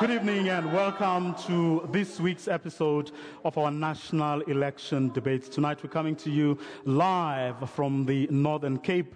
Good evening and welcome to this week's episode of our national election debates. Tonight we're coming to you live from the Northern Cape.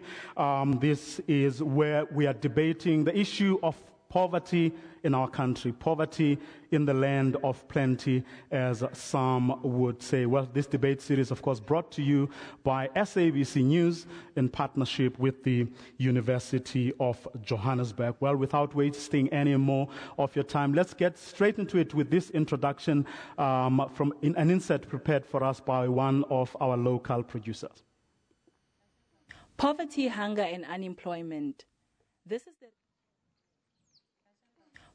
This is where we are debating the issue of poverty in our country, poverty in the land of plenty, as some would say. Well, this debate series, of course, brought to you by SABC News in partnership with the University of Johannesburg. Well, without wasting any more of your time, let's get straight into it with this introduction from an insert prepared for us by one of our local producers. Poverty, hunger, and unemployment.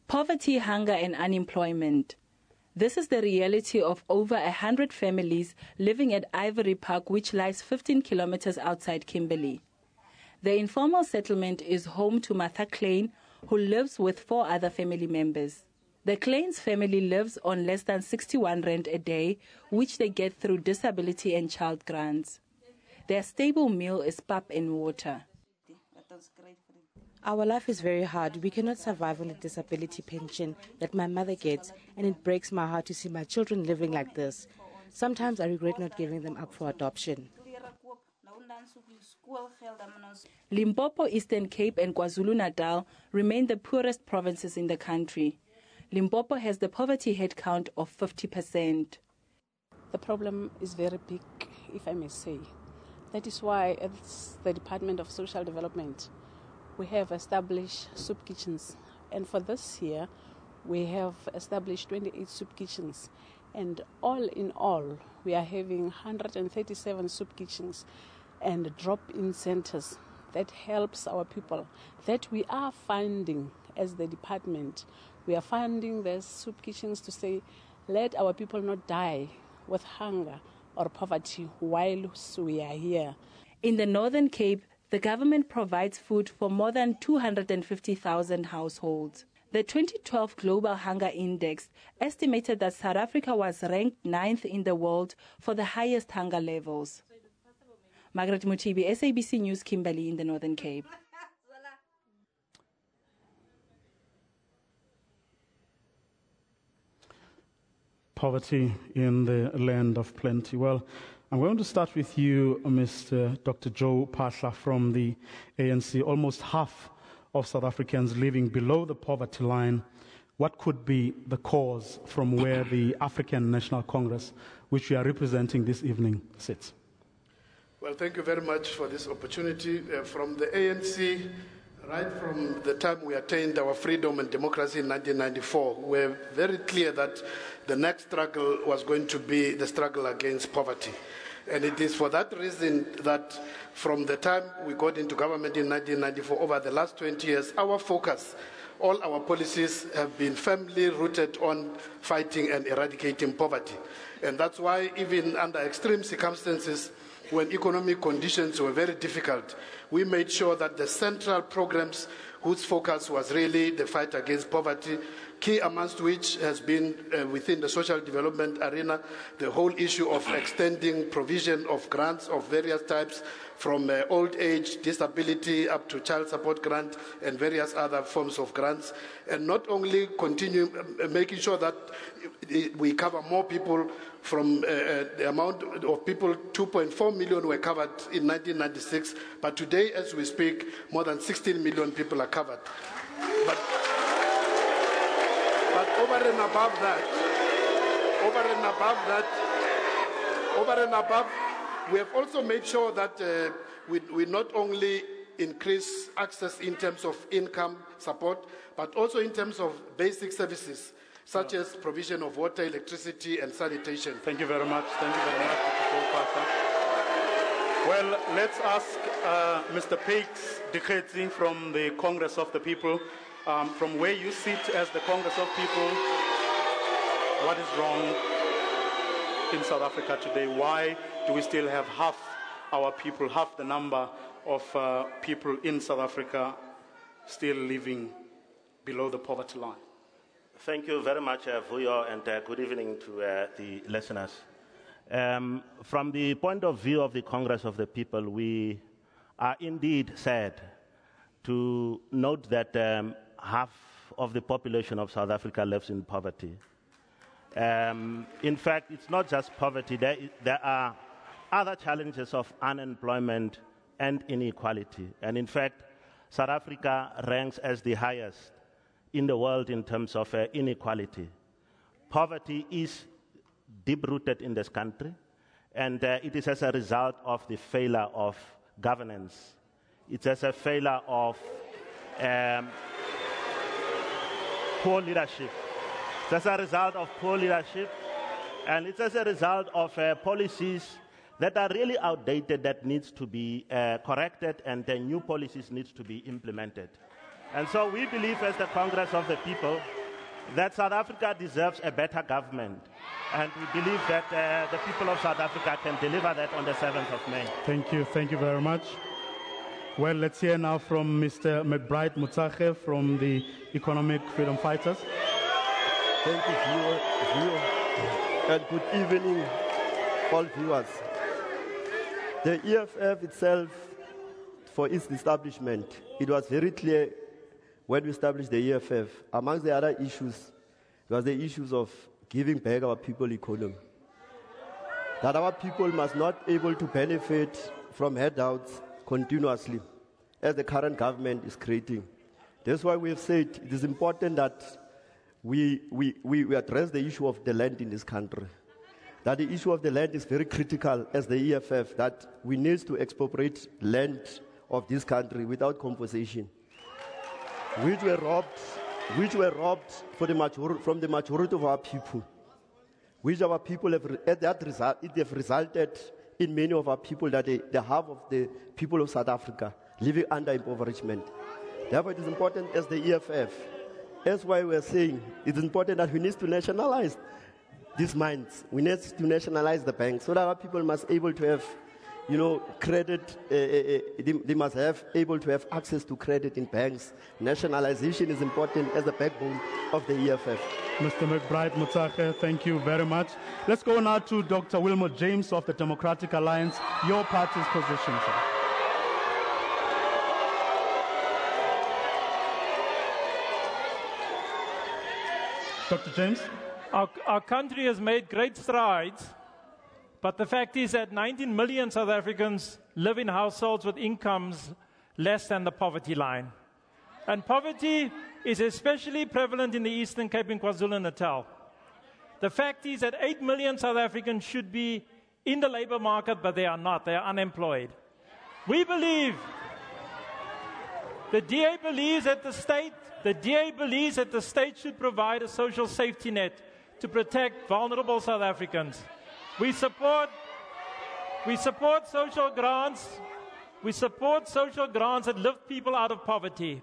Poverty, hunger, and unemployment. This is the reality of over 100 families living at Ivory Park, which lies 15 kilometers outside Kimberley. The informal settlement is home to Martha Klein, who lives with 4 other family members. The Klein's family lives on less than 61 rand a day, which they get through disability and child grants. Their stable meal is pap and water. Our life is very hard. We cannot survive on the disability pension that my mother gets, and it breaks my heart to see my children living like this. Sometimes I regret not giving them up for adoption. Limpopo, Eastern Cape, and KwaZulu-Natal remain the poorest provinces in the country. Limpopo has the poverty head count of 50%. The problem is very big, if I may say. That is why at the Department of Social Development, we have established soup kitchens, and for this year we have established 28 soup kitchens, and all in all we are having 137 soup kitchens and drop-in centers that helps our people, that we are funding as the department. We are funding the soup kitchens to say, let our people not die with hunger or poverty while we are here. In the Northern Cape, the government provides food for more than 250,000 households. The 2012 Global Hunger Index estimated that South Africa was ranked 9th in the world for the highest hunger levels. Margaret Mutibi, SABC News, Kimberley in the Northern Cape. Poverty in the land of plenty. Well, I'm going to start with you, Mr. Dr. Joe Pasha from the ANC. Almost half of South Africans living below the poverty line. What could be the cause from where the African National Congress, which we are representing this evening, sits? Well, thank you very much for this opportunity. From the ANC, right from the time we attained our freedom and democracy in 1994, we're very clear that the next struggle was going to be the struggle against poverty. And it is for that reason that from the time we got into government in 1994, over the last 20 years, our focus, all our policies have been firmly rooted on fighting and eradicating poverty. And that's why even under extreme circumstances, when economic conditions were very difficult, we made sure that the central programs whose focus was really the fight against poverty, key amongst which has been within the social development arena, the whole issue of extending provision of grants of various types from old age, disability, up to child support grant and various other forms of grants, and not only continue making sure that we cover more people from the amount of people, 2.4 million were covered in 1996, but today as we speak, more than 16 million people are covered. But over and above that, we have also made sure that we not only increase access in terms of income support, but also in terms of basic services, such as provision of water, electricity, and sanitation. Thank you very much. Thank you very much, Mr. Pasha. Well, let's ask Mr. Pakes Dikhetsi from the Congress of the People. From where you sit as the Congress of People, what is wrong in South Africa today? Why do we still have half our people, half the number of people in South Africa still living below the poverty line? Thank you very much, Vuyo, and good evening to the listeners. From the point of view of the Congress of the People, we are indeed sad to note that half of the population of South Africa lives in poverty. In fact, it's not just poverty. There are other challenges of unemployment and inequality. And in fact, South Africa ranks as the highest in the world in terms of inequality. Poverty is deep-rooted in this country, and it is as a result of the failure of governance. It's as a failure of poor leadership. It's as a result of poor leadership, and it's as a result of policies that are really outdated that needs to be corrected, and the new policies needs to be implemented. And so we believe as the Congress of the People that South Africa deserves a better government. And we believe that the people of South Africa can deliver that on the 7th of May. Thank you. Thank you very much. Well, let's hear now from Mr. McBride Mutsache from the Economic Freedom Fighters. Thank you, viewer, and good evening, all viewers. The EFF itself, for its establishment, it was very clear when we established the EFF, amongst the other issues, was the issues of giving back our people economy. That our people must not be able to benefit from handouts continuously, as the current government is creating. That's why we have said it is important that we address the issue of the land in this country. That the issue of the land is very critical as the EFF, that we need to expropriate land of this country without compensation, which were robbed from the majority of our people, which our people have, it have resulted in many of our people that the half of the people of South Africa living under impoverishment. Therefore, it is important as the EFF, that's why we are saying it is important that we need to nationalize these mines. We need to nationalize the banks so that our people must be able to have, credit. They must have able to have access to credit in banks. Nationalization is important as the backbone of the EFF. Mr. McBride Mutsache, thank you very much. Let's go now to Dr. Wilmot James of the Democratic Alliance. Your party's position, sir. Dr. James? Our country has made great strides, but the fact is that 19 million South Africans live in households with incomes less than the poverty line. And poverty is especially prevalent in the Eastern Cape and KwaZulu-Natal. The fact is that 8 million South Africans should be in the labor market, but they are not. They are unemployed. We believe, the DA believes that the state should provide a social safety net to protect vulnerable South Africans. We support social grants. We support social grants that lift people out of poverty.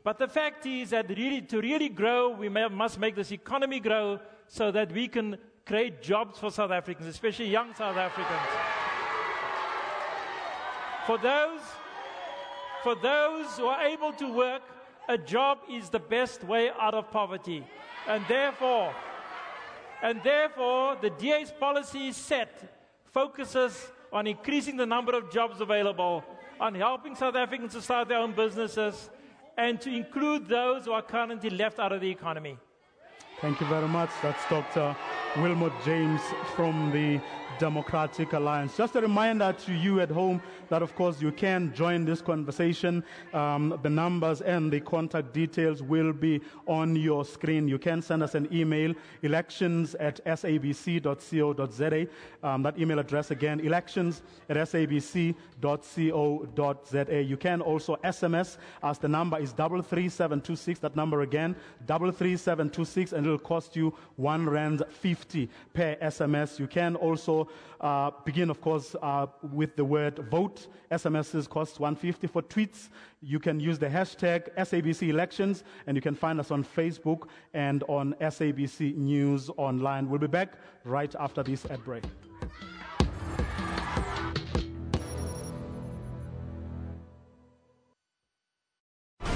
But the fact is that to really grow, we must make this economy grow so that we can create jobs for South Africans, especially young South Africans. For those who are able to work, a job is the best way out of poverty. And therefore, the DA's policy focuses on increasing the number of jobs available, on helping South Africans to start their own businesses, and to include those who are currently left out of the economy. Thank you very much. That's Dr. Wilmot James from the Democratic Alliance. Just a reminder to you at home that, of course, you can join this conversation. The numbers and the contact details will be on your screen. You can send us an email, elections@sabc.co.za. That email address again, elections@sabc.co.za. You can also SMS, as the number is 33726. That number again, 33726, and it will cost you R1.50 per SMS. You can also begin, of course, with the word vote. SMSs cost R1.50. For tweets, you can use the hashtag SABC Elections, and you can find us on Facebook and on SABC News Online. We'll be back right after this ad break.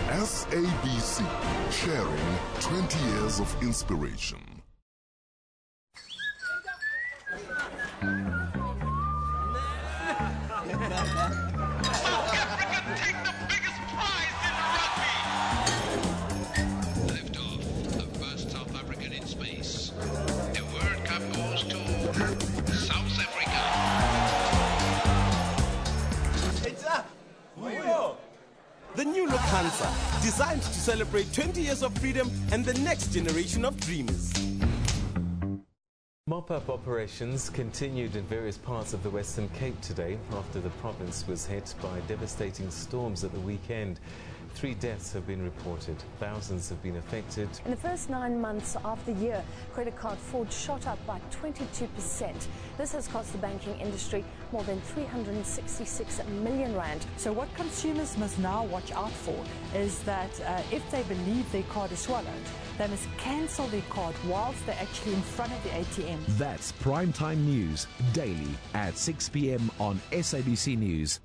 SABC, sharing 20 years of inspiration. the new look Hansa, designed to celebrate 20 years of freedom and the next generation of dreamers. Mop-up operations continued in various parts of the Western Cape today after the province was hit by devastating storms at the weekend. 3 deaths have been reported. Thousands have been affected. In the first 9 months of the year, credit card fraud shot up by 22%. This has cost the banking industry more than 366 million rand. So what consumers must now watch out for is that if they believe their card is swallowed, they must cancel their card whilst they're actually in front of the ATM. That's Primetime News, daily at 6 p.m. on SABC News.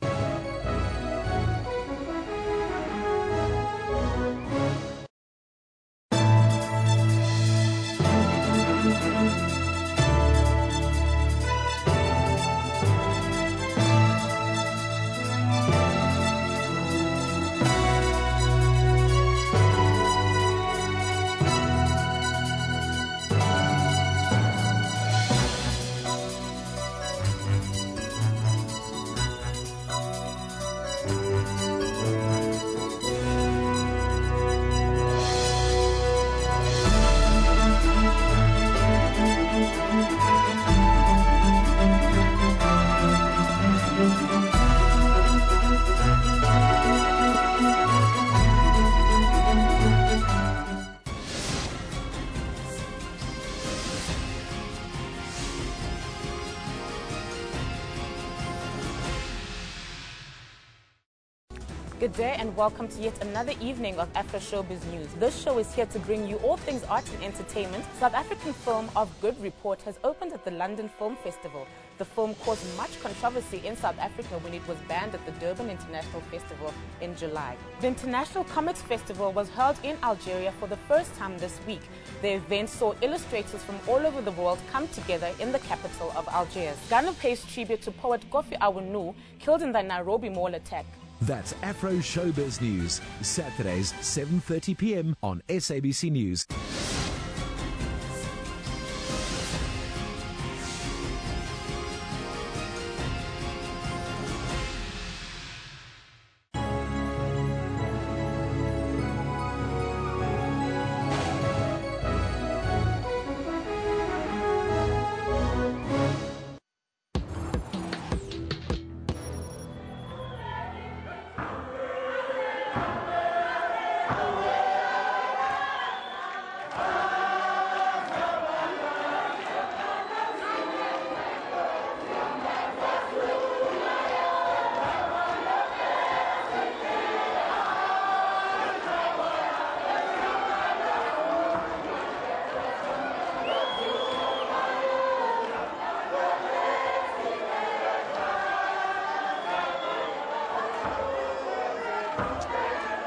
Good day and welcome to yet another evening of Afro Showbiz News. This show is here to bring you all things art and entertainment. South African film Of Good Report has opened at the London Film Festival. The film caused much controversy in South Africa when it was banned at the Durban International Festival in July. The International Comics Festival was held in Algeria for the first time this week. The event saw illustrators from all over the world come together in the capital of Algiers. Ghana pays tribute to poet Kofi Awonu, killed in the Nairobi mall attack. That's Afro Showbiz News, Saturdays 7:30 p.m. on SABC News.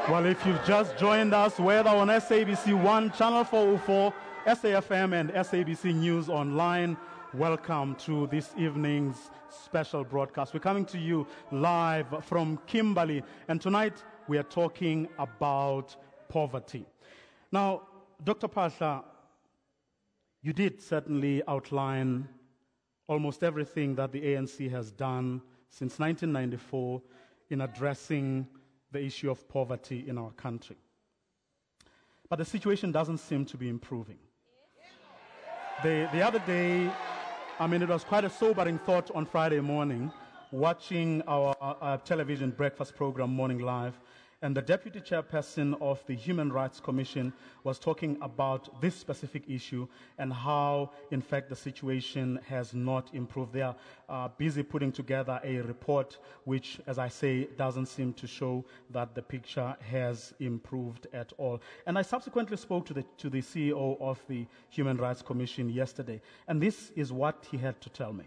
Well, if you've just joined us, whether on SABC 1, Channel 404, SAFM and SABC News Online, welcome to this evening's special broadcast. We're coming to you live from Kimberley, and tonight we are talking about poverty. Now, Dr. Pasha, you did certainly outline almost everything that the ANC has done since 1994 in addressing the issue of poverty in our country. But the situation doesn't seem to be improving. The other day, it was quite a sobering thought on Friday morning, watching our television breakfast program, Morning Live, and the deputy chairperson of the Human Rights Commission was talking about this specific issue and how, in fact, the situation has not improved. They are busy putting together a report which, as I say, doesn't seem to show that the picture has improved at all. And I subsequently spoke to the CEO of the Human Rights Commission yesterday, and this is what he had to tell me.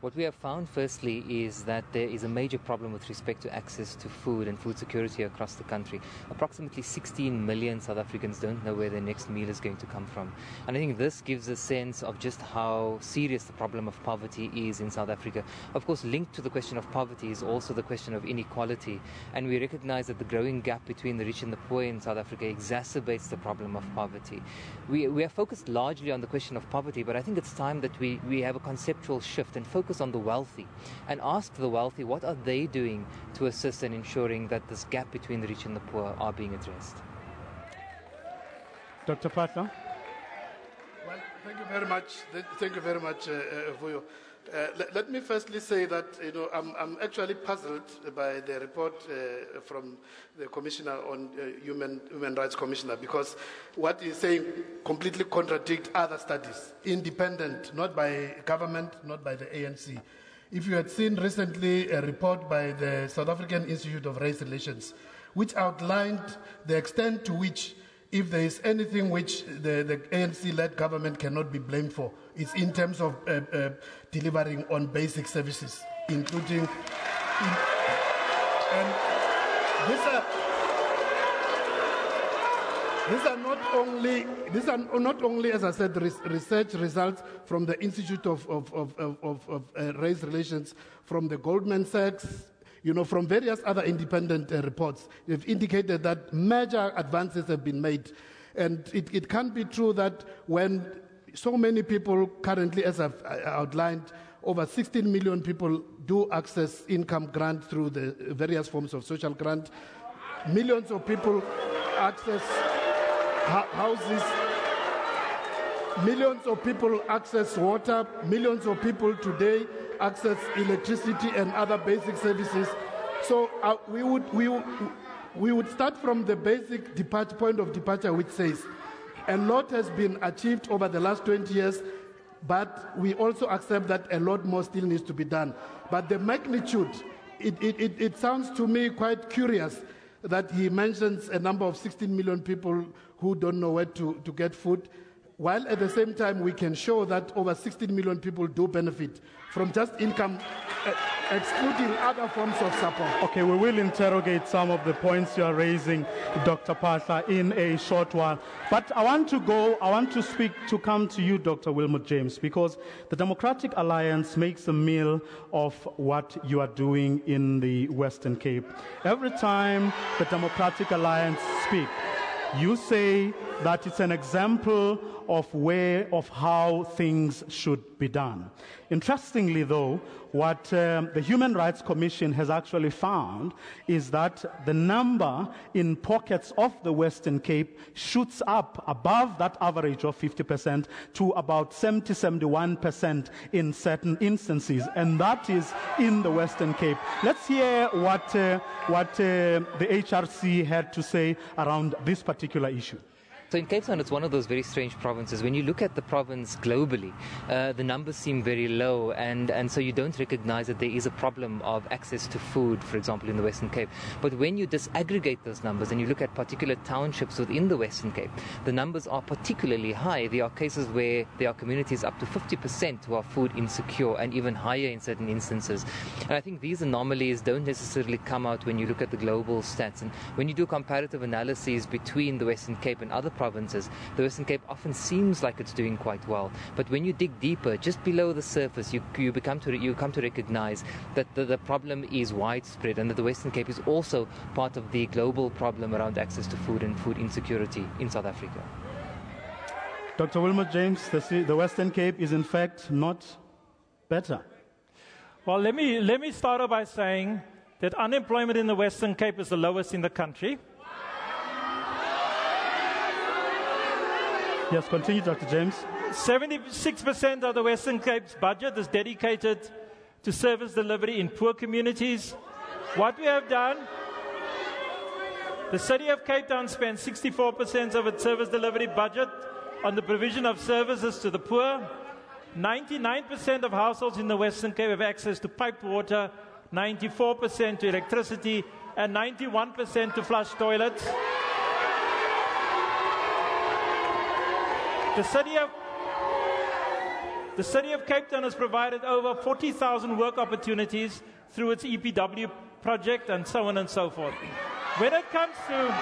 What we have found, firstly, is that there is a major problem with respect to access to food and food security across the country. Approximately 16 million South Africans don't know where their next meal is going to come from. And I think this gives a sense of just how serious the problem of poverty is in South Africa. Of course, linked to the question of poverty is also the question of inequality. And we recognize that the growing gap between the rich and the poor in South Africa exacerbates the problem of poverty. We are focused largely on the question of poverty, but I think it's time that we have a conceptual shift and focus focus on the wealthy and ask the wealthy what are they doing to assist in ensuring that this gap between the rich and the poor are being addressed. Dr. Patla? Well, thank you very much. Thank you very much, Vuyo. Let me firstly say that I'm actually puzzled by the report from the Commissioner on Human Rights Commissioner, because what he's saying completely contradicts other studies, independent, not by government, not by the ANC. If you had seen recently a report by the South African Institute of Race Relations, which outlined the extent to which, if there is anything which the ANC-led government cannot be blamed for, it's in terms of delivering on basic services, including... and these are not only, as I said, research results from the Institute of Race Relations, from the Goldman Sachs, from various other independent reports. They've indicated that major advances have been made. And it can't be true that when so many people currently, as I've outlined, over 16 million people do access income grant through the various forms of social grant. Millions of people access houses. Millions of people access water. Millions of people today access electricity and other basic services. So we would start from the basic point of departure, which says a lot has been achieved over the last 20 years, but we also accept that a lot more still needs to be done. But the magnitude, it sounds to me quite curious that he mentions a number of 16 million people who don't know where to get food, while at the same time we can show that over 16 million people do benefit from just income, excluding other forms of support. Okay, we will interrogate some of the points you are raising, Dr. Patla, in a short while. But I want to come to you, Dr. Wilmot James, because the Democratic Alliance makes a meal of what you are doing in the Western Cape. Every time the Democratic Alliance speak, you say that it's an example of how things should be done. Interestingly, though, what the Human Rights Commission has actually found is that the number in pockets of the Western Cape shoots up above that average of 50% to about 70-71% in certain instances, and that is in the Western Cape. Let's hear what the HRC had to say around this particular issue. So in Cape Town, it's one of those very strange provinces. When you look at the province globally, the numbers seem very low, and so you don't recognize that there is a problem of access to food, for example, in the Western Cape. But when you disaggregate those numbers and you look at particular townships within the Western Cape, the numbers are particularly high. There are cases where there are communities up to 50% who are food insecure, and even higher in certain instances. And I think these anomalies don't necessarily come out when you look at the global stats. And when you do comparative analyses between the Western Cape and other provinces, the Western Cape often seems like it's doing quite well. But when you dig deeper, just below the surface, you come to recognize that the problem is widespread, and that the Western Cape is also part of the global problem around access to food and food insecurity in South Africa. Dr. Wilmot James, the Western Cape is in fact not better. Well, let me start off by saying that unemployment in the Western Cape is the lowest in the country. Yes, continue, Dr. James. 76% of the Western Cape's budget is dedicated to service delivery in poor communities. What we have done, the City of Cape Town spends 64% of its service delivery budget on the provision of services to the poor. 99% of households in the Western Cape have access to piped water, 94% to electricity, and 91% to flush toilets. The City of Cape Town has provided over 40,000 work opportunities through its EPW project, and so on and so forth. When it comes to...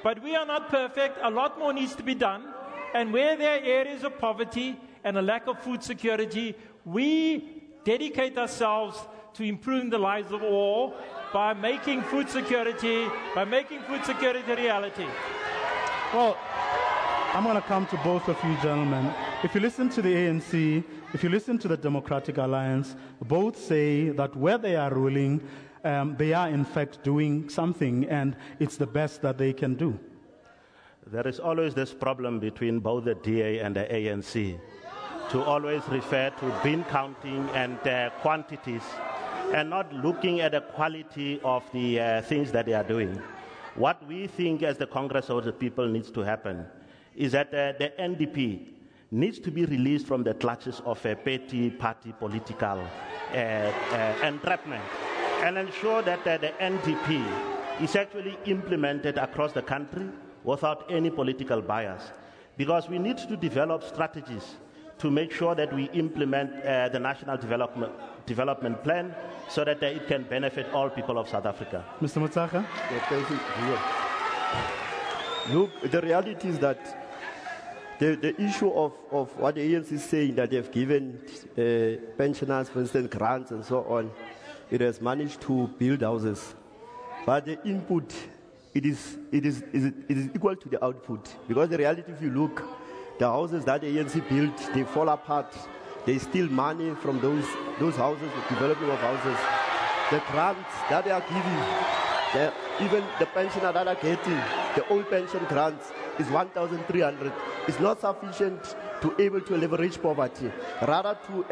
But we are not perfect. A lot more needs to be done. And where there are areas of poverty and a lack of food security, we dedicate ourselves to improving the lives of all by making food security a reality. Well, I'm going to come to both of you gentlemen. if you listen to the ANC, if you listen to the Democratic Alliance, both say that where they are ruling, they are in fact doing something, and it's the best that they can do. There is always this problem between both the DA and the ANC to always refer to bean counting and quantities and not looking at the quality of the things that they are doing. What we think as the Congress of the People needs to happen is that the NDP needs to be released from the clutches of a petty party political entrapment and ensure that the NDP is actually implemented across the country without any political bias. Because we need to develop strategies to make sure that we implement the National Development Plan so that it can benefit all people of South Africa. Mr. Motsaka? Look, the reality is that the issue of what the ANC is saying, that they've given pensioners, for instance, grants and so on, it has managed to build houses. But the input, it is equal to the output. Because the reality, if you look, the houses that the ANC built, they fall apart. They steal money from those houses, the development of houses. The grants that they are giving, even the pensioners that are getting, the old pension grants is 1,300. It's not sufficient to able to leverage poverty. Rather to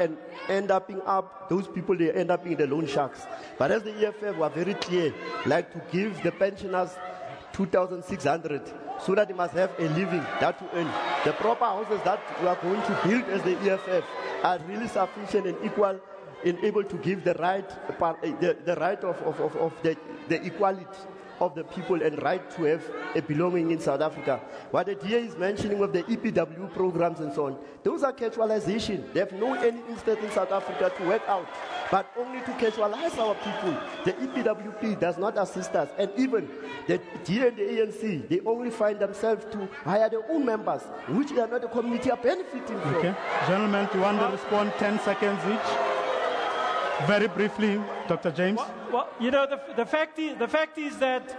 end up, those people, they end up being the loan sharks. But as the EFF were very clear, like to give the pensioners 2,600 so that they must have a living, that to earn. The proper houses that we are going to build as the EFF are really sufficient and equal and able to give the right, the right of the equality of the people and right to have a belonging in South Africa. What the DA is mentioning with the EPW programs and so on, those are casualization. They have no any instance in South Africa to work out, but only to casualize our people. The EPWP does not assist us, and even the DA and the ANC, they only find themselves to hire their own members, which they are not the community are benefiting from. Okay, gentlemen, do you want to respond 10 seconds each? Very briefly, Dr. James. Well, you know, the fact is that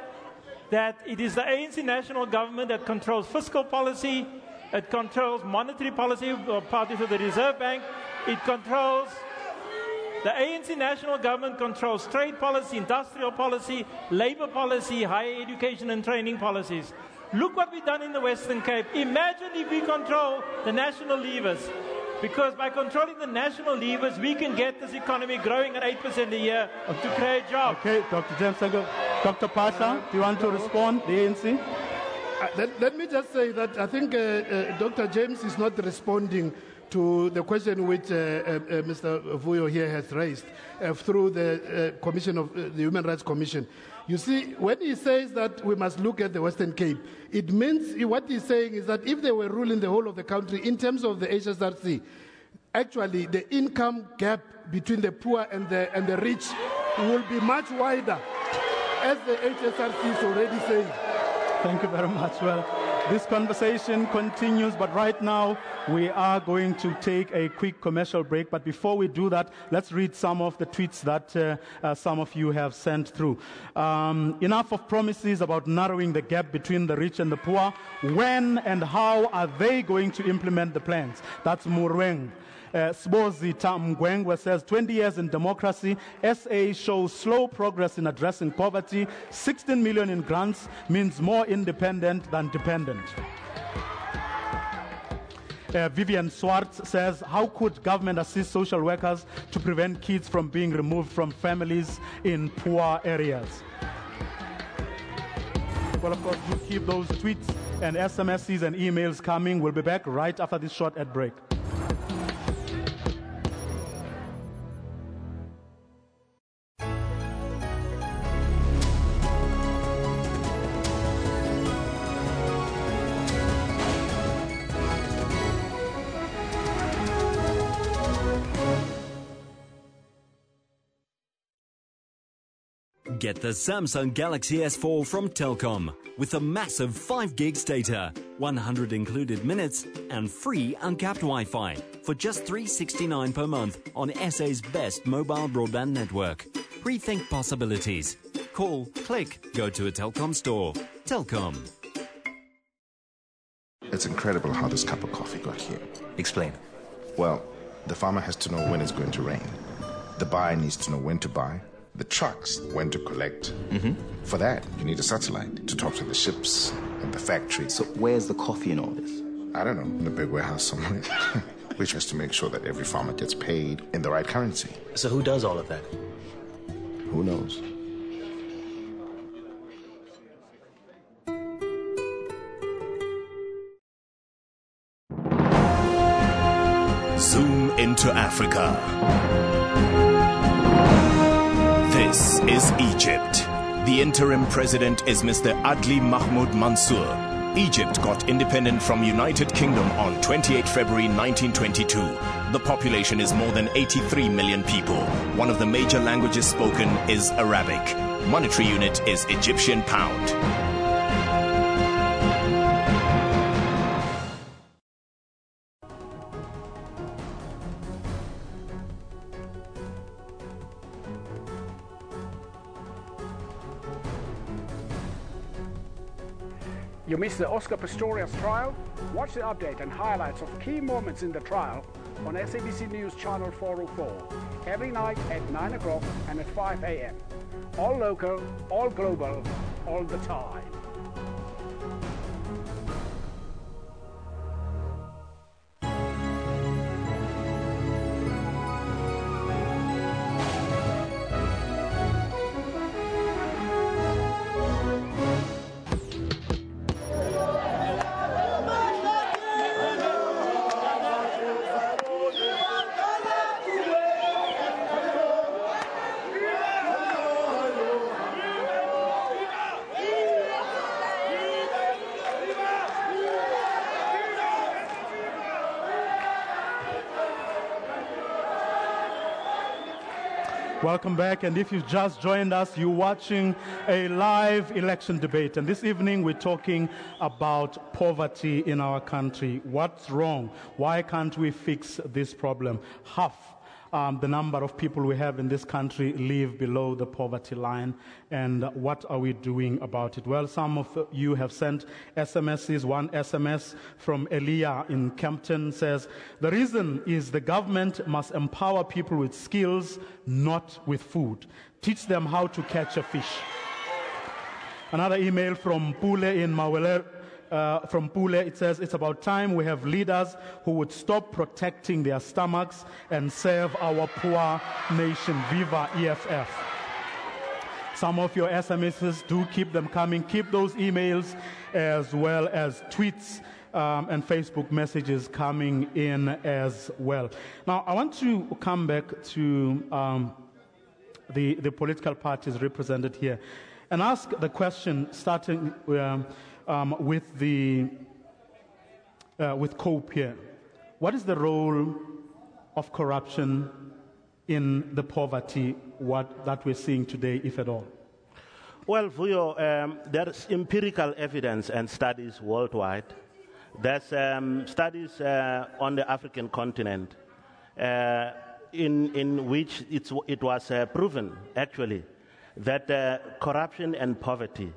it is the ANC national government that controls fiscal policy, it controls monetary policy, party to the Reserve Bank, it controls. The ANC national government controls trade policy, industrial policy, labor policy, higher education and training policies. Look what we've done in the Western Cape. Imagine if we control the national levers. Because by controlling the national levers, we can get this economy growing at 8% a year to create jobs. Okay, Dr. James, Dr. Pasha, do you want to respond, the ANC? Let me just say that I think Dr. James is not responding to the question which Mr. Vuyo here has raised through the Commission of the Human Rights Commission. You see, when he says that we must look at the Western Cape, it means what he's saying is that if they were ruling the whole of the country in terms of the HSRC, actually the income gap between the poor and the rich will be much wider, as the HSRC is already saying. Thank you very much. Well, this conversation continues, but right now we are going to take a quick commercial break. But before we do that, let's read some of the tweets that some of you have sent through. Enough of promises about narrowing the gap between the rich and the poor. When and how are they going to implement the plans? That's Murweng. Sbozi Tamgwengwe says, 20 years in democracy, SA shows slow progress in addressing poverty. 16 million in grants means more independent than dependent. Vivian Swartz says, how could government assist social workers to prevent kids from being removed from families in poor areas? Well, of course, do keep those tweets and SMSs and emails coming. We'll be back right after this short ad break. Get the Samsung Galaxy S4 from Telkom with a massive 5 gigs data, 100 included minutes and free uncapped Wi-Fi for just $369 per month on SA's best mobile broadband network. Rethink possibilities. Call, click, go to a Telkom store. Telkom. It's incredible how this cup of coffee got here. Explain. Well, the farmer has to know when it's going to rain. The buyer needs to know when to buy. The trucks when to collect. For that, you need a satellite to talk to the ships and the factories. So where's the coffee in all this? I don't know, in a big warehouse somewhere. Which has to make sure that every farmer gets paid in the right currency. So who does all of that? Who knows? Zoom into Africa. This is Egypt. The interim president is Mr. Adli Mahmoud Mansour. Egypt got independent from United Kingdom on 28 February 1922. The population is more than 83 million people. One of the major languages spoken is Arabic. Monetary unit is Egyptian pound. You missed the Oscar Pistorius trial? Watch the update and highlights of key moments in the trial on SABC News Channel 404 every night at 9 o'clock and at 5 a.m. All local, all global, all the time. Welcome back, and if you've just joined us, you're watching a live election debate. And this evening we're talking about poverty in our country. What's wrong? Why can't we fix this problem? Half the number of people we have in this country live below the poverty line. And what are we doing about it? Well, some of you have sent SMSs. One SMS from Elia in Kempton says, the reason is the government must empower people with skills, not with food. Teach them how to catch a fish. Another email from Pule in Mawele. From Pule, it says, it's about time we have leaders who would stop protecting their stomachs and serve our poor nation. Viva EFF. Some of your SMSs, do keep them coming. Keep those emails as well as tweets and Facebook messages coming in as well. Now, I want to come back to the political parties represented here and ask the question, starting with COPE here. What is the role of corruption in the poverty that we're seeing today, if at all? Well, Vuyo, there's empirical evidence and studies worldwide. There's studies on the African continent in which it was proven, actually, that corruption and poverty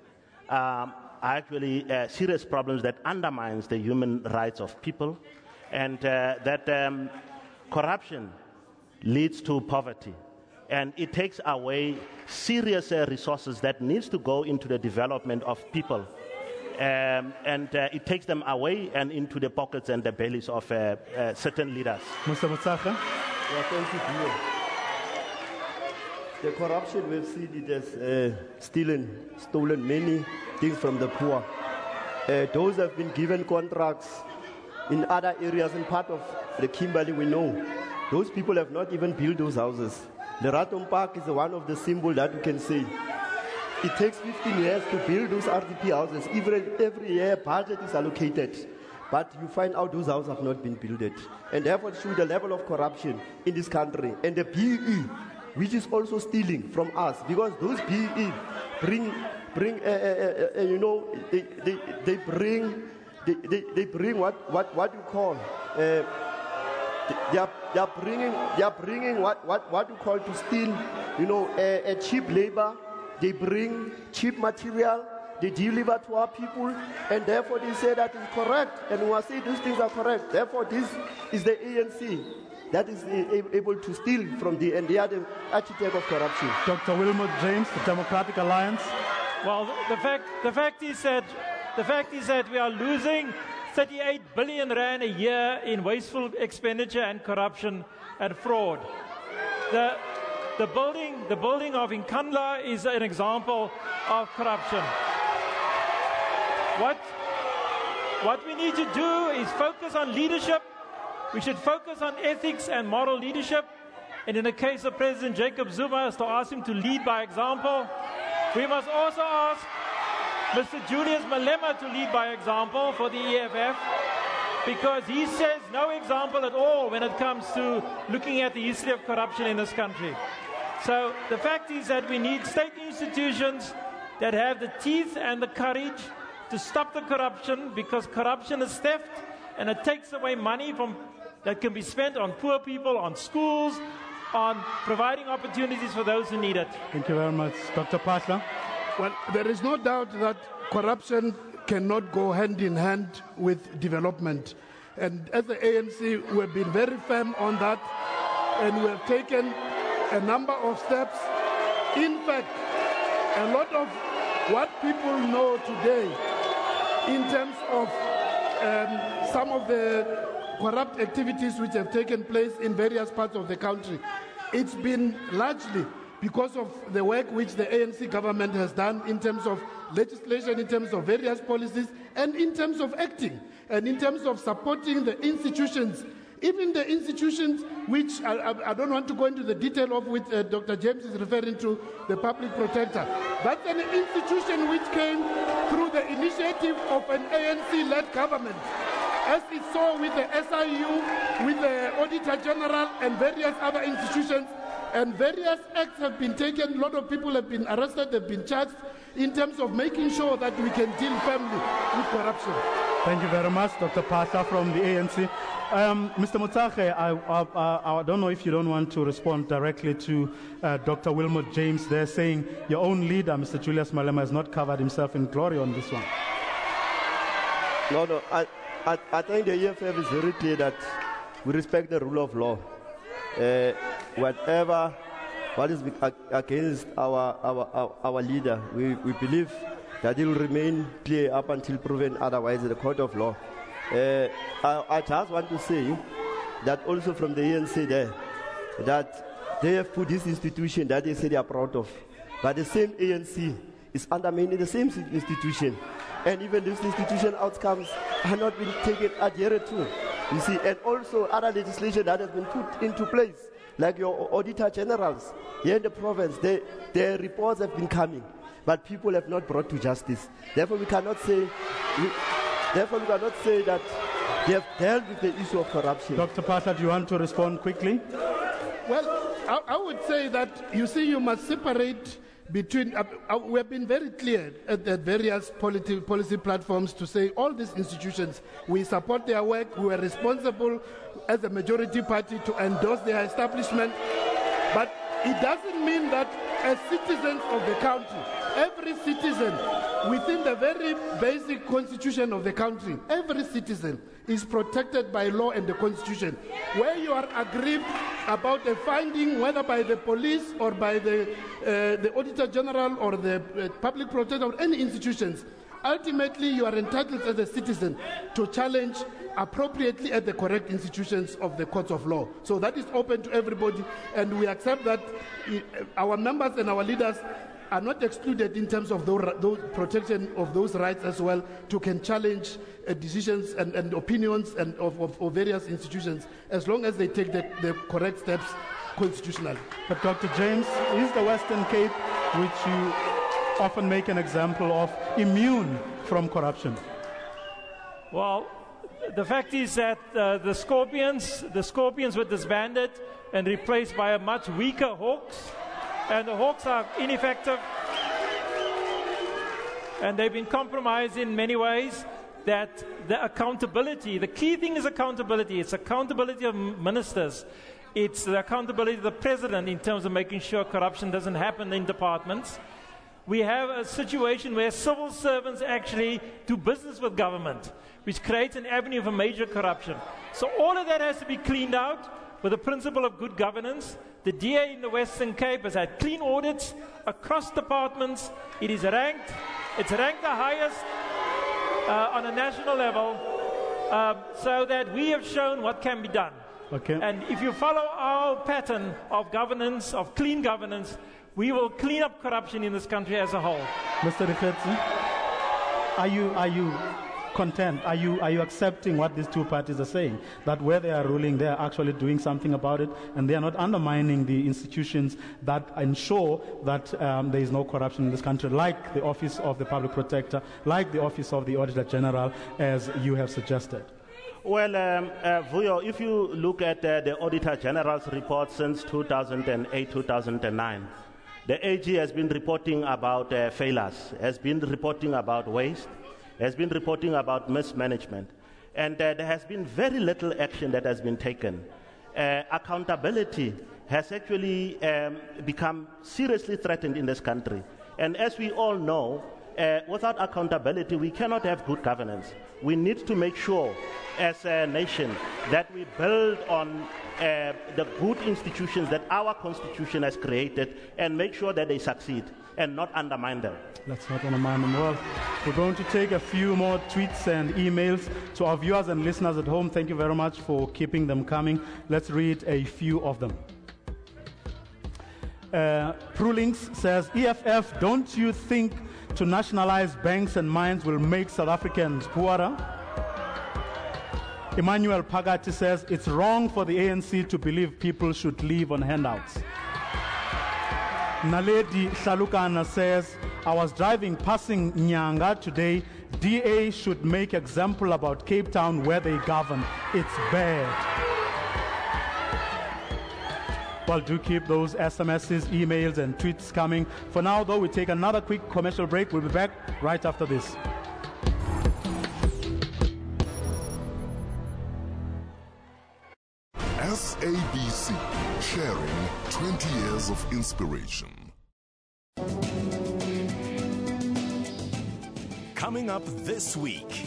are actually serious problems that undermines the human rights of people, and that corruption leads to poverty, and it takes away serious resources that needs to go into the development of people, and it takes them away and into the pockets and the bellies of certain leaders. Mr. Mutsacha? Yeah, thank you. The corruption we've seen, it has stolen many things from the poor. Those have been given contracts in other areas and part of the Kimberley, we know. Those people have not even built those houses. The Raton Park is one of the symbols that you can say. It takes 15 years to build those RDP houses. Every year, budget is allocated. But you find out those houses have not been built. And therefore, it shows the level of corruption in this country. And the BE, which is also stealing from us, because those BE bring you know, they bring what you call they are bringing what you call to steal, you know, a cheap labor. They bring cheap material. they deliver to our people, and therefore they say that is correct, and we must say these things are correct. Therefore, this is the ANC that is able to steal from the, and they are the architect of corruption. Dr. Wilmot James, the Democratic Alliance. Well, the fact is that we are losing 38 billion rand a year in wasteful expenditure and corruption and fraud. The building of Nkandla is an example of corruption. What we need to do is focus on leadership. We should focus on ethics and moral leadership. And in the case of President Jacob Zuma, is to ask him to lead by example. We must also ask Mr. Julius Malema to lead by example for the EFF, because he says no example at all when it comes to looking at the history of corruption in this country. So the fact is that we need state institutions that have the teeth and the courage to stop the corruption, because corruption is theft and it takes away money that can be spent on poor people, on schools, on providing opportunities for those who need it. Thank you very much. Dr. Pasla? Well, there is no doubt that corruption cannot go hand in hand with development. And as the ANC, we have been very firm on that, and we have taken a number of steps. In fact, a lot of what people know today in terms of some of the corrupt activities which have taken place in various parts of the country, it's been largely because of the work which the ANC government has done in terms of legislation, in terms of various policies, and in terms of acting, and in terms of supporting the institutions, even the institutions which I don't want to go into the detail of which Dr. James is referring to, the public protector. That's an institution which came through the initiative of an ANC-led government, as we saw with the SIU, with the Auditor General and various other institutions. And various acts have been taken, a lot of people have been arrested, have been charged in terms of making sure that we can deal firmly with corruption. Thank you very much, Dr. Pasha from the ANC. Mr. Mutake, I don't know if you don't want to respond directly to Dr. Wilmot James there, saying your own leader, Mr. Julius Malema, has not covered himself in glory on this one. No, I think the EFF is very clear that we respect the rule of law. What is against our leader, we believe that it will remain clear up until proven otherwise in the court of law. I just want to say that also from the ANC there, that they have put this institution that they say they are proud of, but the same ANC is undermining the same institution, and even this institution outcomes are not being taken adhered to. You see, and also other legislation that has been put into place, like your auditor generals here in the province, their reports have been coming, but people have not brought to justice. Therefore, we cannot say that they have dealt with the issue of corruption. Dr. Pasha, do you want to respond quickly? Well, I would say that, you see, you must separate between, we have been very clear at various policy platforms to say all these institutions, we support their work, we are responsible as a majority party to endorse their establishment, but it doesn't mean that as citizens of the country, every citizen within the very basic constitution of the country, every citizen is protected by law and the constitution. Where you are aggrieved about a finding, whether by the police or by the Auditor General or the public protector or any institutions, ultimately you are entitled as a citizen to challenge appropriately at the correct institutions of the courts of law. So that is open to everybody, and we accept that our members and our leaders are not excluded in terms of those protection of those rights as well, to can challenge decisions and opinions and of various institutions, as long as they take the correct steps constitutionally. But Dr. James, is the Western Cape, which you often make an example of, immune from corruption? Well, the fact is that the Scorpions were disbanded and replaced by a much weaker Hawks, and the Hawks are ineffective, and they've been compromised in many ways. That the accountability, the key thing is accountability. It's accountability of ministers. It's the accountability of the president in terms of making sure corruption doesn't happen in departments. we have a situation where civil servants actually do business with government, which creates an avenue for major corruption. So all of that has to be cleaned out with the principle of good governance. The DA in the Western Cape has had clean audits across departments. It is ranked, it's ranked the highest on a national level, so that we have shown what can be done. Okay. And if you follow our pattern of governance, of clean governance, we will clean up corruption in this country as a whole. Mr. Rifetsi, are you content? Are you accepting what these two parties are saying? That where they are ruling, they are actually doing something about it, and they are not undermining the institutions that ensure that there is no corruption in this country, like the Office of the Public Protector, like the Office of the Auditor General, as you have suggested? Well, Vuyo, if you look at the Auditor General's report since 2008-2009, the AG has been reporting about failures, has been reporting about waste, has been reporting about mismanagement, and there has been very little action that has been taken. Accountability has actually become seriously threatened in this country. And as we all know, without accountability, we cannot have good governance. We need to make sure, as a nation, that we build on the good institutions that our Constitution has created and make sure that they succeed and not undermine them. Let's not undermine them. Well, we're going to take a few more tweets and emails. To our viewers and listeners at home, thank you very much for keeping them coming. Let's read a few of them. Prulinks says, EFF, don't you think to nationalize banks and mines will make South Africans poorer? Emmanuel Pagati says, it's wrong for the ANC to believe people should live on handouts. Naledi Shalukana says, I was passing Nyanga today. DA should make example about Cape Town where they govern. It's bad. Well, do keep those SMSs, emails, and tweets coming. For now, though, we take another quick commercial break. We'll be back right after this. SABC, sharing 20 years of inspiration. Coming up this week.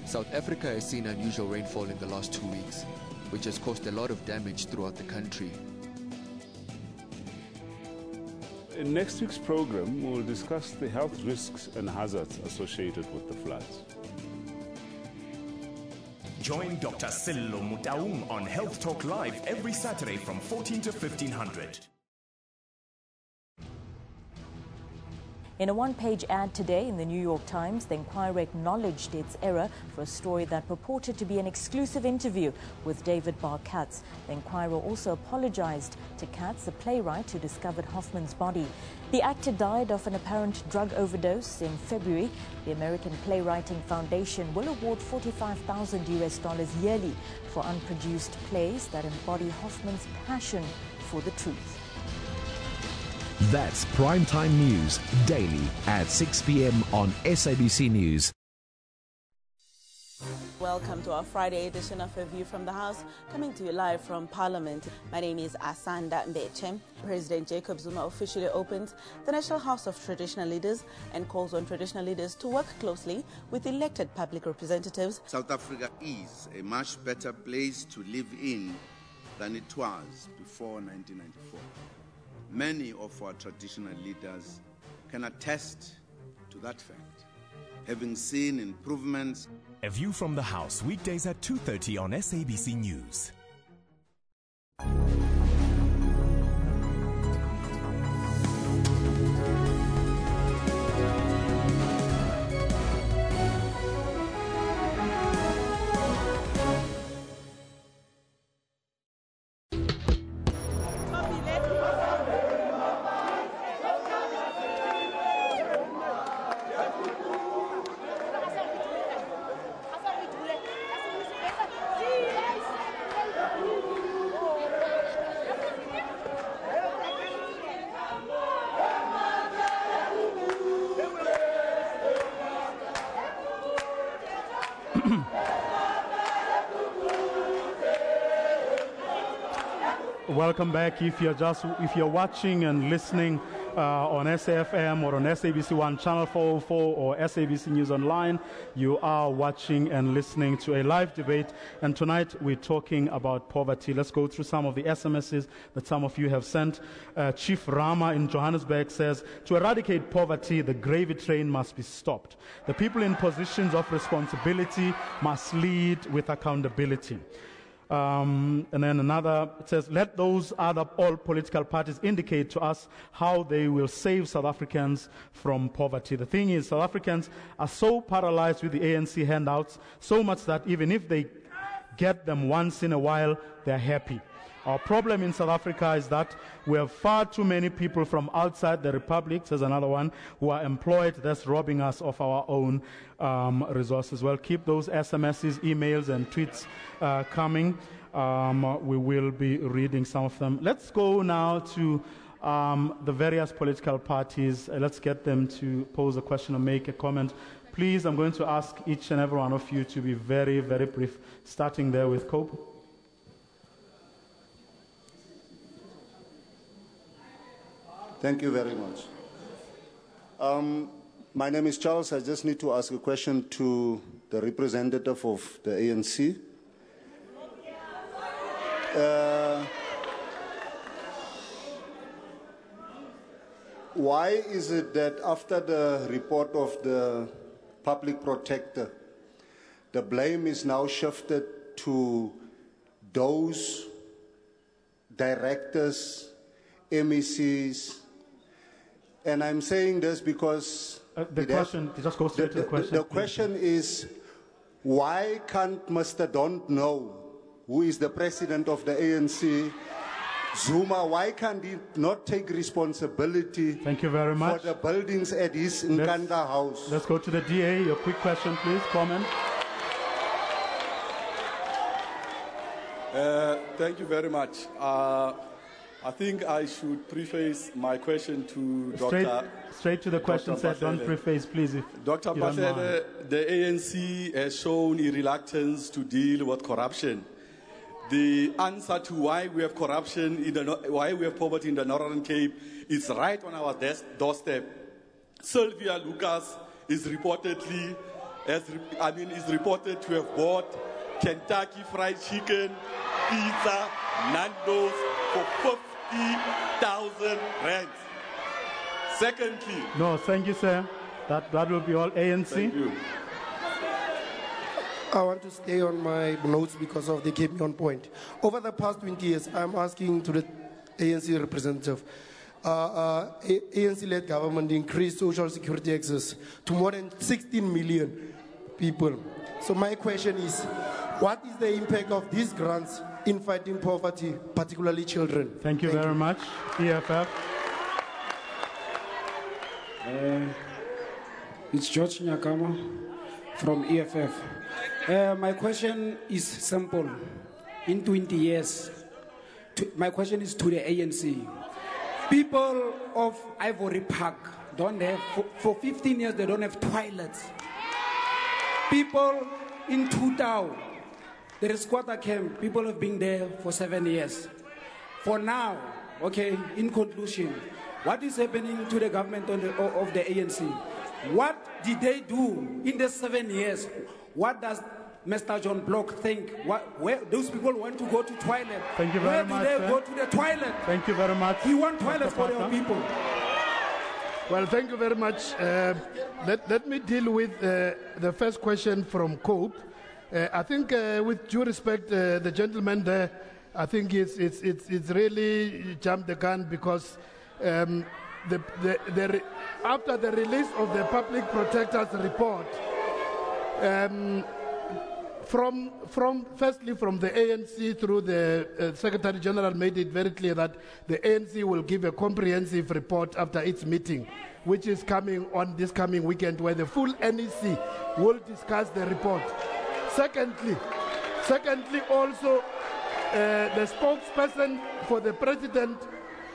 South Africa has seen unusual rainfall in the last 2 weeks, which has caused a lot of damage throughout the country. In next week's program, we will discuss the health risks and hazards associated with the floods. Join Dr. Sello Mutaung on Health Talk Live every Saturday from 14 to 1500. In a one-page ad today in the New York Times, the Inquirer acknowledged its error for a story that purported to be an exclusive interview with David Barr Katz. The Inquirer also apologized to Katz, the playwright who discovered Hoffman's body. The actor died of an apparent drug overdose in February. The American Playwriting Foundation will award $45,000 yearly for unproduced plays that embody Hoffman's passion for the truth. That's Primetime News, daily at 6 p.m. on SABC News. Welcome to our Friday edition of A View from the House, coming to you live from Parliament. My name is Asanda Mbeche. President Jacob Zuma officially opens the National House of Traditional Leaders and calls on traditional leaders to work closely with elected public representatives. South Africa is a much better place to live in than it was before 1994. Many of our traditional leaders can attest to that fact, having seen improvements. A View from the House, weekdays at 2:30 on SABC News. Welcome back. If you're watching and listening on SAFM or on SABC1 Channel 404 or SABC News Online, you are watching and listening to a live debate. And tonight we're talking about poverty. Let's go through some of the SMSs that some of you have sent. Chief Rama in Johannesburg says, to eradicate poverty, the gravy train must be stopped. The people in positions of responsibility must lead with accountability. And then another, it says, let those all political parties indicate to us how they will save South Africans from poverty. The thing is, South Africans are so paralyzed with the ANC handouts, so much that even if they get them once in a while, they're happy. Our problem in South Africa is that we have far too many people from outside the Republic, says another one, who are employed, thus robbing us of our own resources. Well, keep those SMSs, emails, and tweets coming. We will be reading some of them. Let's go now to the various political parties. Let's get them to pose a question or make a comment. Please, I'm going to ask each and every one of you to be very, very brief, starting there with Cope. Thank you very much. My name is Charles. I just need to ask a question to the representative of the ANC. Why is it that after the report of the public protector, the blame is now shifted to those directors, MECs, and I'm saying this because just go straight to the question. The question is, why can't Mr. Don't Know, who is the president of the ANC, Zuma, why can't he not take responsibility Thank you very much. for the buildings at his Nkanda house? Let's go to the DA. Your quick question, please. Comment. Thank you very much. I think I should preface my question to Dr. Straight to the question, sir. Don't preface, please. Dr. Patele, the ANC has shown a reluctance to deal with corruption. The answer to why we have corruption, why we have poverty in the Northern Cape is right on our doorstep. Sylvia Lucas is reported to have bought Kentucky Fried Chicken, pizza, Nando's for 50,000 rand. Secondly... No, thank you, sir. That will be all. ANC. Thank you. I want to stay on my notes because they keep me on point. Over the past 20 years, I'm asking to the ANC representative, ANC-led government increased social security access to more than 16 million people. So my question is, what is the impact of these grants in fighting poverty, particularly children? Thank you very much. EFF. It's George Nyakama from EFF. My question is simple. In 20 years, my question is to the ANC. People of Ivory Park don't have, for 15 years, they don't have toilets. People in Tutau, there is quarter camp. People have been there for 7 years. For now, okay, in conclusion, what is happening to the government of the ANC? What did they do in the 7 years? What does Mr. John Block think? Where those people want to go to toilet? Thank you very much. Where do they go to the toilet? Thank you very much. We want toilets for our people. Well, thank you very much. Let me deal with the first question from Cope. I think, with due respect, the gentleman there, I think it's really jumped the gun because after the release of the public protector's report, firstly from the ANC through the Secretary General made it very clear that the ANC will give a comprehensive report after its meeting, which is coming on this coming weekend, where the full NEC will discuss the report. Secondly, also the spokesperson for the president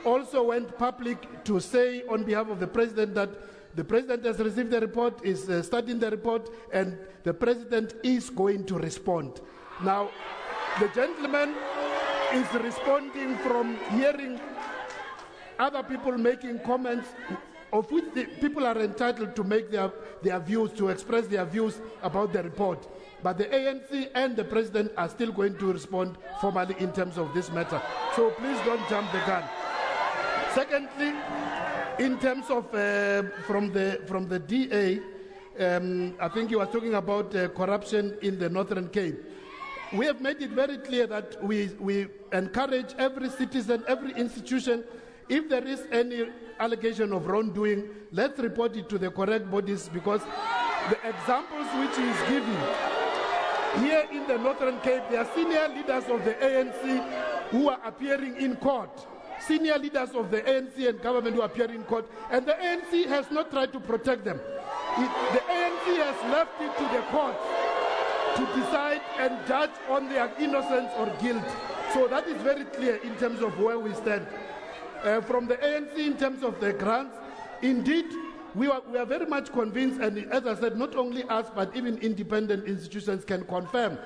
also went public to say on behalf of the president that the president has received the report, is studying the report, and the president is going to respond. Now, the gentleman is responding from hearing other people making comments of which the people are entitled to make their views, to express their views about the report. But the ANC and the president are still going to respond formally in terms of this matter. So please don't jump the gun. Secondly, in terms of from the DA, I think you were talking about corruption in the Northern Cape. We have made it very clear that we encourage every citizen, every institution, if there is any allegation of wrongdoing, let's report it to the correct bodies, because the examples which he is giving here in the Northern Cape, there are senior leaders of the ANC who are appearing in court. Senior leaders of the ANC and government who appear in court, and the ANC has not tried to protect them. The ANC has left it to the court to decide and judge on their innocence or guilt. So that is very clear in terms of where we stand. From the ANC, in terms of the grants, indeed, we are very much convinced, and as I said, not only us, but even independent institutions can confirm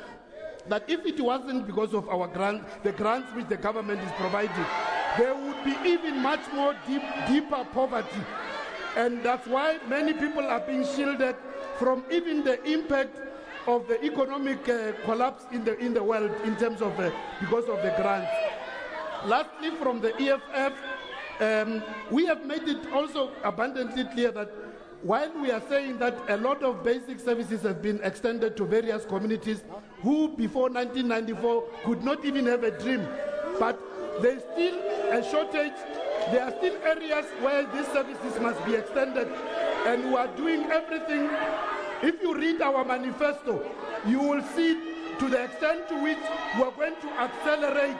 that if it wasn't because of our grants, the grants which the government is providing, there would be even much more deeper poverty. And that's why many people are being shielded from even the impact of the economic collapse in the world in terms of because of the grants. Lastly, from the EFF, we have made it also abundantly clear that while we are saying that a lot of basic services have been extended to various communities who before 1994 could not even have a dream, but there's still a shortage. There are still areas where these services must be extended, and we are doing everything. If you read our manifesto, you will see to the extent to which we are going to accelerate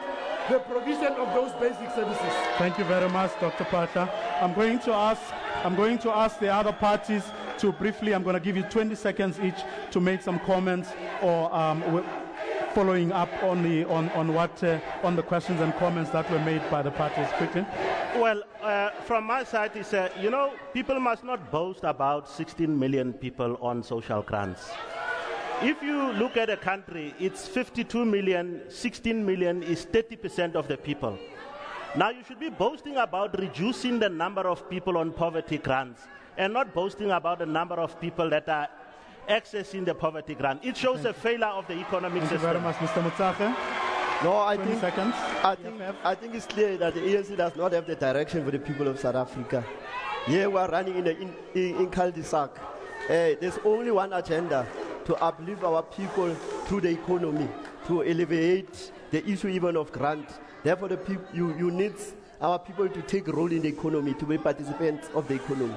the provision of those basic services. Thank you very much, Dr. Pasha. I'm going to ask the other parties to briefly, I'm going to give you 20 seconds each to make some comments or following up on the questions and comments that were made by the parties. Quickly. Well, from my side, is people must not boast about 16 million people on social grants. If you look at a country, it's 52 million, 16 million is 30% of the people. Now you should be boasting about reducing the number of people on poverty grants and not boasting about the number of people that are accessing the poverty grant. It shows a failure of the economic system. Thank you very much, Mr. Mutsache. No, I think it's clear that the ANC does not have the direction for the people of South Africa. Here we are running in cul-de-sac. There's only one agenda: to uplift our people through the economy, to alleviate the issue even of grant. Therefore, you need our people to take a role in the economy, to be participants of the economy.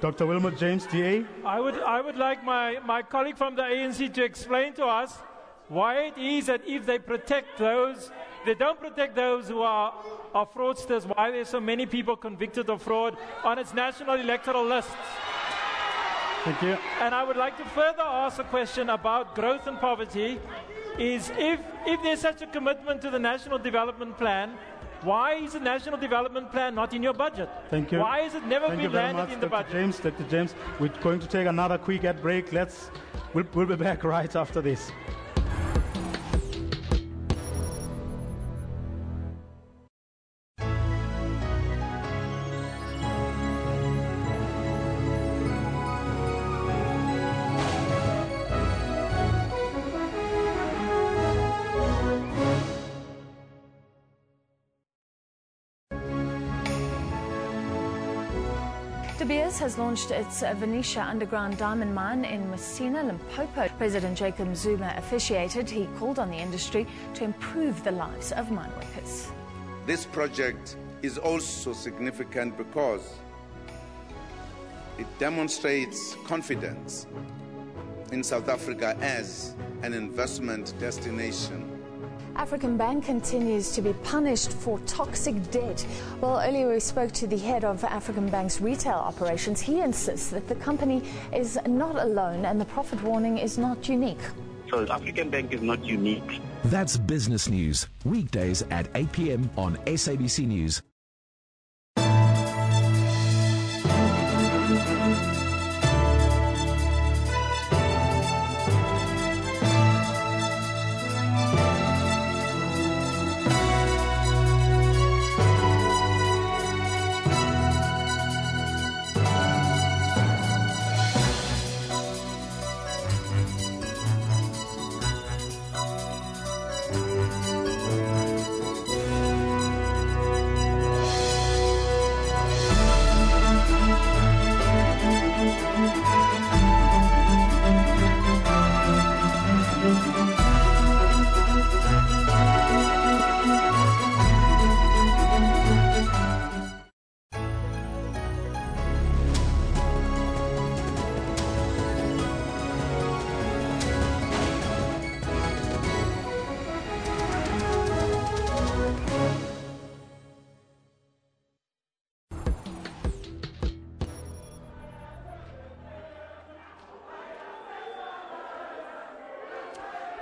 Dr. Wilmot James, DA. I would like my colleague from the ANC to explain to us why it is that if they don't protect those who are fraudsters, why there's so many people convicted of fraud on its national electoral lists. Thank you. And I would like to further ask a question about growth and poverty, is if there's such a commitment to the National Development Plan, why is the National Development Plan not in your budget? Thank you. Why has it never been landed in the budget? Dr. James, we're going to take another quick ad break. We'll be back right after this. De Beers has launched its Venetia underground diamond mine in Messina, Limpopo. President Jacob Zuma officiated. He called on the industry to improve the lives of mine workers. This project is also significant because it demonstrates confidence in South Africa as an investment destination. African Bank continues to be punished for toxic debt. Well, earlier we spoke to the head of African Bank's retail operations. He insists that the company is not alone and the profit warning is not unique. So African Bank is not unique. That's business news, weekdays at 8 p.m. on SABC News.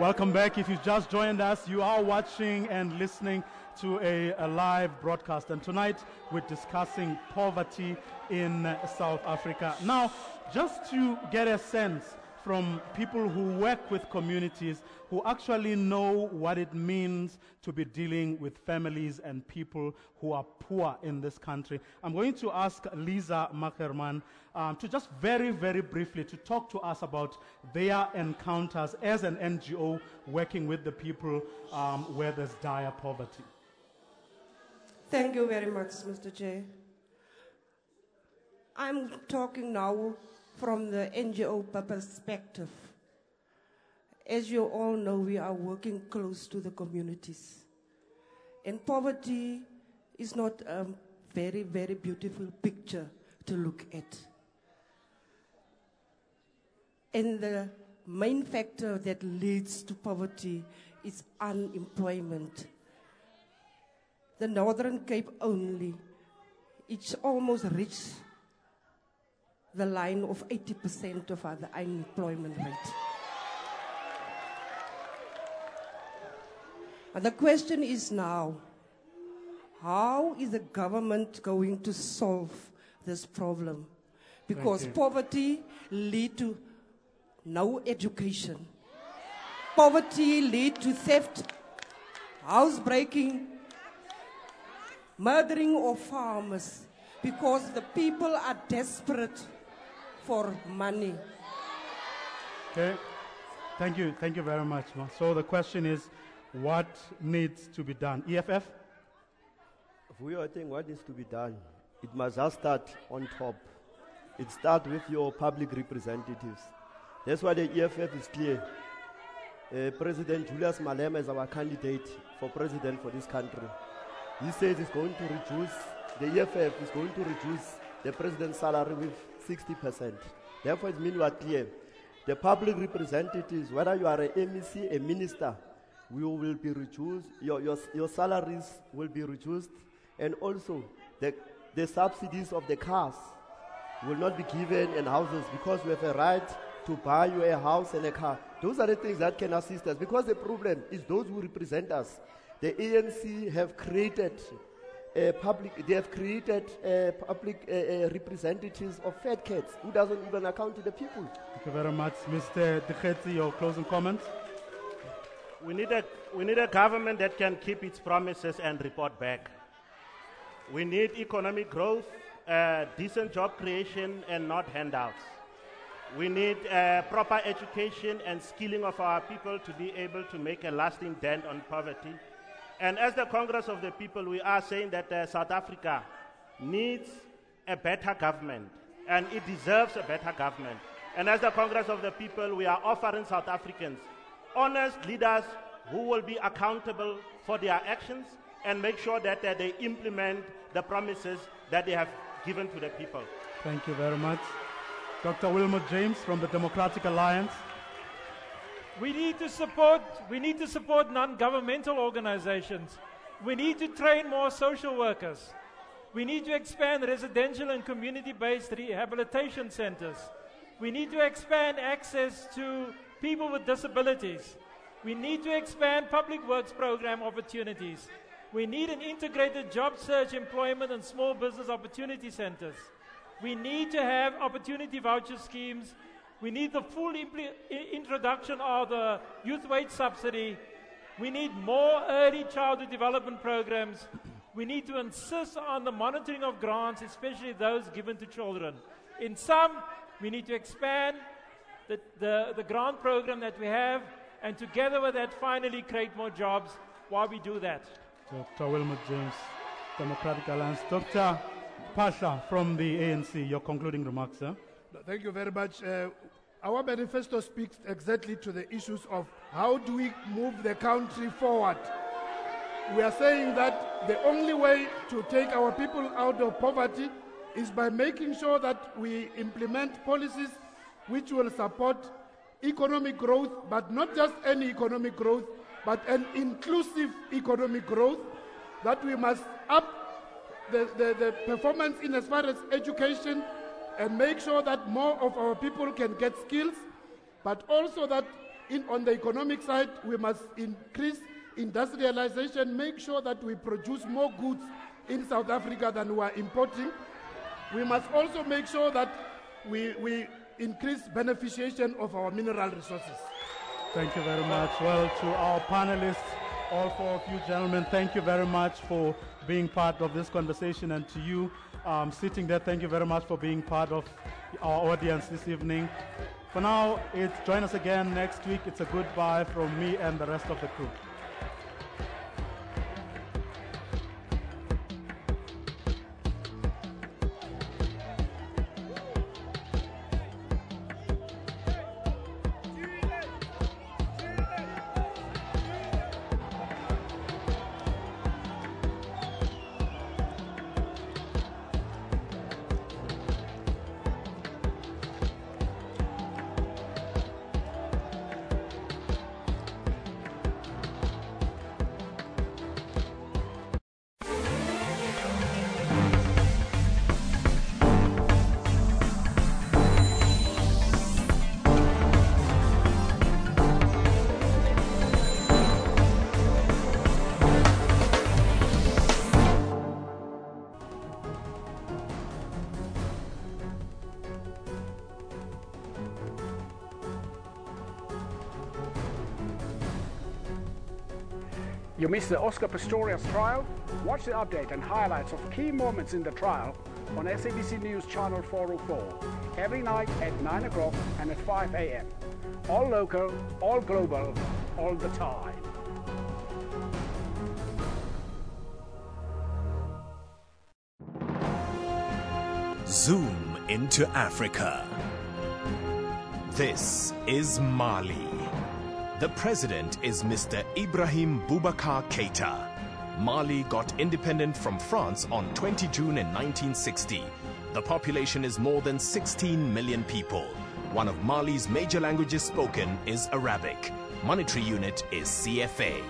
Welcome back. If you've just joined us, you are watching and listening to a live broadcast. And tonight we're discussing poverty in South Africa. Now, just to get a sense from people who work with communities, who actually know what it means to be dealing with families and people who are poor in this country, I'm going to ask Lisa Macherman to just very, very briefly to talk to us about their encounters as an NGO working with the people where there's dire poverty. Thank you very much, Mr. Chair. I'm talking now from the NGO perspective. As you all know, we are working close to the communities. And poverty is not a very, very beautiful picture to look at. And the main factor that leads to poverty is unemployment. The Northern Cape only, it's almost reached the line of 80% of the unemployment rate. And the question is now, how is the government going to solve this problem? Because poverty leads to no education. Poverty leads to theft, housebreaking, murdering of farmers, because the people are desperate for money. Okay, thank you very much. So the question is, what needs to be done? EFF? I think what needs to be done, it must just start on top. It starts with your public representatives. That's why the EFF is clear. President Julius Malema is our candidate for president for this country. He says he's going to reduce, the EFF is going to reduce the president's salary with 60%. Therefore, it means we are clear. The public representatives, whether you are an MEC, a minister, we will be reduced, your salaries will be reduced, and also the subsidies of the cars will not be given in houses, because we have a right to buy you a house and a car. Those are the things that can assist us, because the problem is those who represent us. The ANC have created representatives of fat cats who doesn't even account to the people. Thank you very much. Mr. Dikhetsi, your closing comments? We need a government that can keep its promises and report back. We need economic growth, decent job creation, and not handouts. We need proper education and skilling of our people to be able to make a lasting dent on poverty. And as the Congress of the People, we are saying that South Africa needs a better government, and it deserves a better government. And as the Congress of the People, we are offering South Africans honest leaders who will be accountable for their actions and make sure that they implement the promises that they have given to the people. Thank you very much. Dr. Wilmot James from the Democratic Alliance. We need to support non-governmental organizations. We need to train more social workers. We need to expand residential and community-based rehabilitation centers. We need to expand access to people with disabilities. We need to expand public works program opportunities. We need an integrated job search, employment, and small business opportunity centers. We need to have opportunity voucher schemes. We need the full introduction of the youth wage subsidy. We need more early childhood development programs. We need to insist on the monitoring of grants, especially those given to children. In sum, we need to expand the grant program that we have, and together with that, finally create more jobs while we do that. Dr. Wilmot James, Democratic Alliance. Dr. Pasha from the ANC, your concluding remarks, sir. Thank you very much. Our manifesto speaks exactly to the issues of how do we move the country forward. We are saying that the only way to take our people out of poverty is by making sure that we implement policies which will support economic growth, but not just any economic growth, but an inclusive economic growth, that we must up the performance in as far as education and make sure that more of our people can get skills, but also that On the economic side, we must increase industrialization, make sure that we produce more goods in South Africa than we are importing. We must also make sure that we increase beneficiation of our mineral resources. Thank you very much. Well, to our panelists, all four of you gentlemen, thank you very much for being part of this conversation. And to you sitting there, thank you very much for being part of our audience this evening. For now, join us again next week. It's a goodbye from me and the rest of the crew. You missed the Oscar Pistorius trial? Watch the update and highlights of key moments in the trial on SABC News Channel 404 every night at 9 o'clock and at 5 a.m. All local, all global, all the time. Zoom into Africa. This is Mali. The president is Mr. Ibrahim Boubacar Keita. Mali got independent from France on 20 June in 1960. The population is more than 16 million people. One of Mali's major languages spoken is Arabic. Monetary unit is CFA.